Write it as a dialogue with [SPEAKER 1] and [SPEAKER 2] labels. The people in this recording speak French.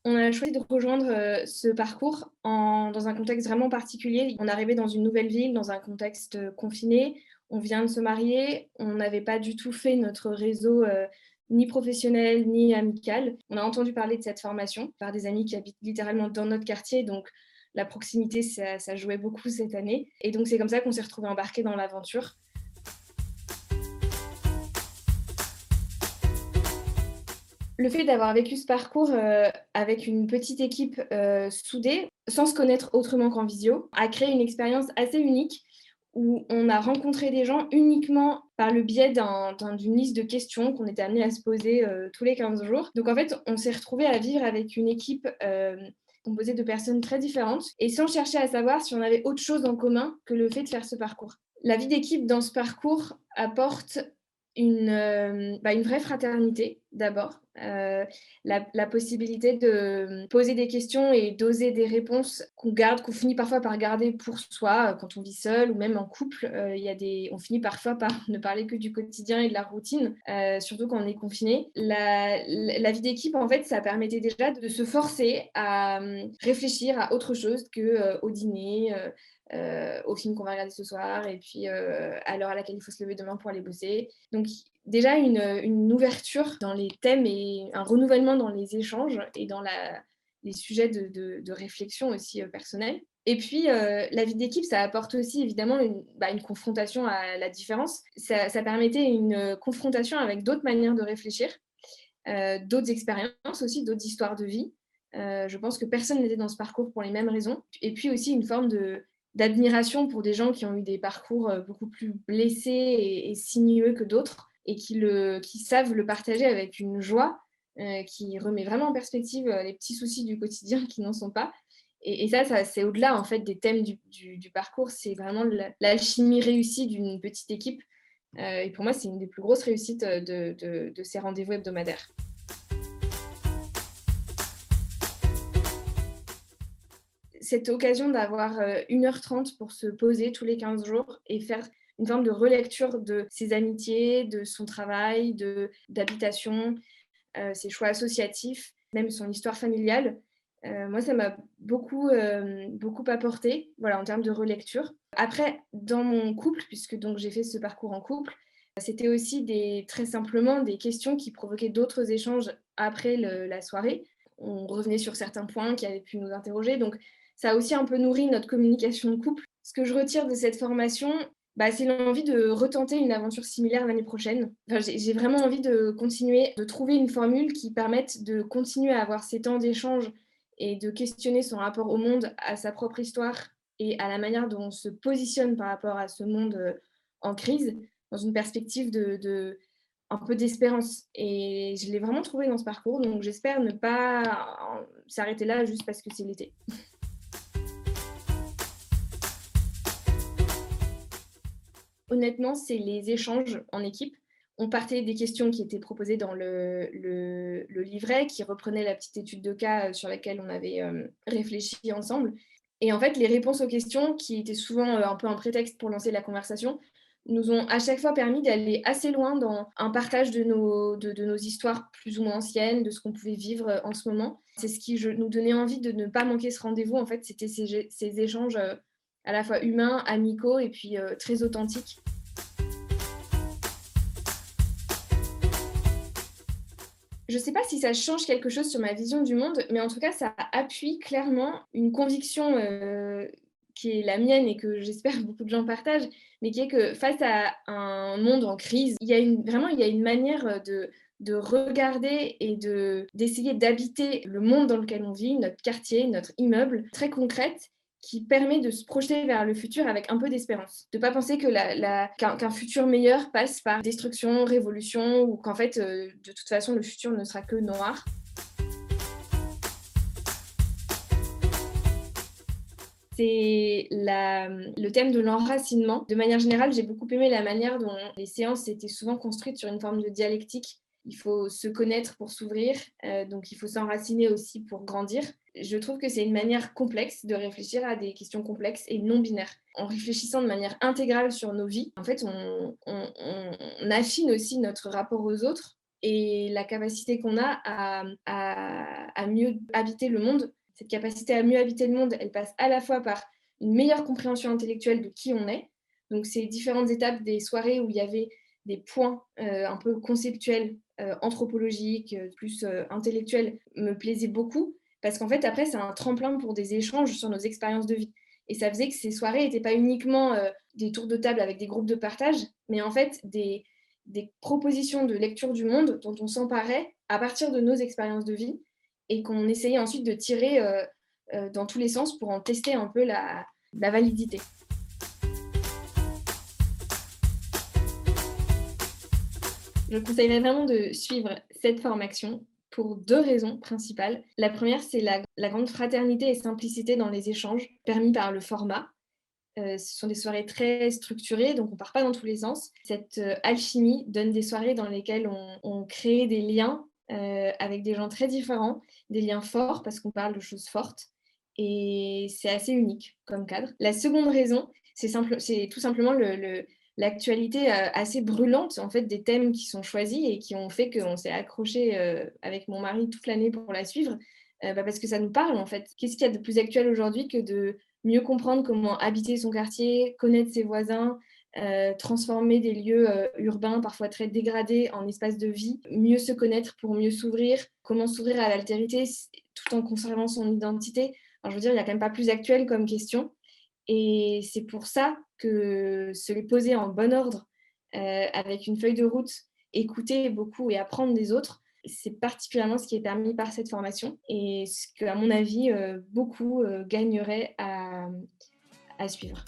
[SPEAKER 1] On a choisi de rejoindre, ce parcours dans un contexte vraiment particulier. On arrivait dans une nouvelle ville, dans un contexte, confiné. On vient de se marier. On n'avait pas du tout fait notre réseau, ni professionnel, ni amical. On a entendu parler de cette formation par des amis qui habitent littéralement dans notre quartier, donc la proximité, ça jouait beaucoup cette année et donc c'est comme ça qu'on s'est retrouvés embarqués dans l'aventure. Le fait d'avoir vécu ce parcours, avec une petite équipe, soudée, sans se connaître autrement qu'en visio, a créé une expérience assez unique où on a rencontré des gens uniquement par le biais d'une liste de questions qu'on était amenés à se poser, tous les 15 jours. Donc en fait, on s'est retrouvés à vivre avec une équipe, composée de personnes très différentes et sans chercher à savoir si on avait autre chose en commun que le fait de faire ce parcours. La vie d'équipe dans ce parcours apporte une vraie fraternité d'abord, la possibilité de poser des questions et d'oser des réponses qu'on finit parfois par garder pour soi, quand on vit seul ou même en couple. On finit parfois par ne parler que du quotidien et de la routine, surtout quand on est confiné. La vie d'équipe, en fait, ça permettait déjà de se forcer à, réfléchir à autre chose que, au dîner, au film qu'on va regarder ce soir et puis, à l'heure à laquelle il faut se lever demain pour aller bosser. Donc déjà une ouverture dans les thèmes et un renouvellement dans les échanges et dans les sujets de réflexion aussi, personnels. Et puis, la vie d'équipe, ça apporte aussi évidemment une confrontation à la différence. Ça permettait une confrontation avec d'autres manières de réfléchir, d'autres expériences aussi, d'autres histoires de vie. Je pense que personne n'était dans ce parcours pour les mêmes raisons. Et puis aussi une forme d'admiration pour des gens qui ont eu des parcours, beaucoup plus blessés et sinueux que d'autres et qui savent le partager avec une joie, qui remet vraiment en perspective, les petits soucis du quotidien qui n'en sont pas. Et ça c'est au-delà en fait des thèmes du parcours, c'est vraiment l'alchimie réussie d'une petite équipe, et pour moi, c'est une des plus grosses réussites, de ces rendez-vous hebdomadaires. Cette occasion d'avoir, 1 h 30 pour se poser tous les 15 jours et faire une forme de relecture de ses amitiés, de son travail, d'habitation, ses choix associatifs, même son histoire familiale. Moi, ça m'a beaucoup apporté, voilà, en termes de relecture. Après, dans mon couple, puisque donc j'ai fait ce parcours en couple, c'était aussi très simplement des questions qui provoquaient d'autres échanges après la soirée. On revenait sur certains points qui avaient pu nous interroger, donc ça a aussi un peu nourri notre communication de couple. Ce que je retire de cette formation, c'est l'envie de retenter une aventure similaire l'année prochaine. Enfin, j'ai vraiment envie de continuer, de trouver une formule qui permette de continuer à avoir ces temps d'échange et de questionner son rapport au monde, à sa propre histoire et à la manière dont on se positionne par rapport à ce monde, en crise, dans une perspective un peu d'espérance. Et je l'ai vraiment trouvé dans ce parcours, donc j'espère ne pas s'arrêter là juste parce que c'est l'été. Honnêtement, c'est les échanges en équipe. On partait des questions qui étaient proposées dans le livret, qui reprenait la petite étude de cas, sur laquelle on avait, réfléchi ensemble. Et en fait, les réponses aux questions, qui étaient souvent, un peu un prétexte pour lancer la conversation, nous ont à chaque fois permis d'aller assez loin dans un partage de nos histoires plus ou moins anciennes, de ce qu'on pouvait vivre, en ce moment. C'est ce qui nous donnait envie de ne pas manquer ce rendez-vous, en fait, c'était ces échanges, à la fois humains, amicaux et puis, très authentiques. Je sais pas si ça change quelque chose sur ma vision du monde, mais en tout cas, ça appuie clairement une conviction, qui est la mienne et que j'espère beaucoup de gens partagent, mais qui est que face à un monde en crise, il y a une manière, de regarder et d'essayer d'habiter le monde dans lequel on vit, notre quartier, notre immeuble, très concrète, qui permet de se projeter vers le futur avec un peu d'espérance. De pas penser que qu'un futur meilleur passe par destruction, révolution ou qu'en fait, de toute façon, le futur ne sera que noir. C'est le thème de l'enracinement. De manière générale, j'ai beaucoup aimé la manière dont les séances étaient souvent construites sur une forme de dialectique. Il faut se connaître pour s'ouvrir, donc il faut s'enraciner aussi pour grandir. Je trouve que c'est une manière complexe de réfléchir à des questions complexes et non binaires. En réfléchissant de manière intégrale sur nos vies, en fait, on affine aussi notre rapport aux autres et la capacité qu'on a à mieux habiter le monde. Cette capacité à mieux habiter le monde, elle passe à la fois par une meilleure compréhension intellectuelle de qui on est. Donc, ces différentes étapes des soirées où il y avait des points un peu conceptuels, anthropologiques, plus intellectuels, me plaisaient beaucoup parce qu'en fait, après, c'est un tremplin pour des échanges sur nos expériences de vie. Et ça faisait que ces soirées n'étaient pas uniquement des tours de table avec des groupes de partage, mais en fait des propositions de lecture du monde dont on s'emparait à partir de nos expériences de vie et qu'on essayait ensuite de tirer dans tous les sens pour en tester un peu la validité. Je conseillerais vraiment de suivre cette formation pour 2 raisons principales. La première, c'est la grande fraternité et simplicité dans les échanges permis par le format. Ce sont des soirées très structurées, donc on part pas dans tous les sens. Cette alchimie donne des soirées dans lesquelles on crée des liens avec des gens très différents, des liens forts parce qu'on parle de choses fortes et c'est assez unique comme cadre. La seconde raison, c'est tout simplement l'actualité assez brûlante en fait des thèmes qui sont choisis et qui ont fait qu'on s'est accroché avec mon mari toute l'année pour la suivre, parce que ça nous parle en fait. Qu'est-ce qu'il y a de plus actuel aujourd'hui que de mieux comprendre comment habiter son quartier, connaître ses voisins, transformer des lieux urbains parfois très dégradés en espaces de vie, mieux se connaître pour mieux s'ouvrir, comment s'ouvrir à l'altérité tout en conservant son identité. Alors, je veux dire, il n'y a quand même pas plus actuel comme question. Et c'est pour ça que se les poser en bon ordre, avec une feuille de route, écouter beaucoup et apprendre des autres, c'est particulièrement ce qui est permis par cette formation et ce que, à mon avis, beaucoup gagneraient à suivre.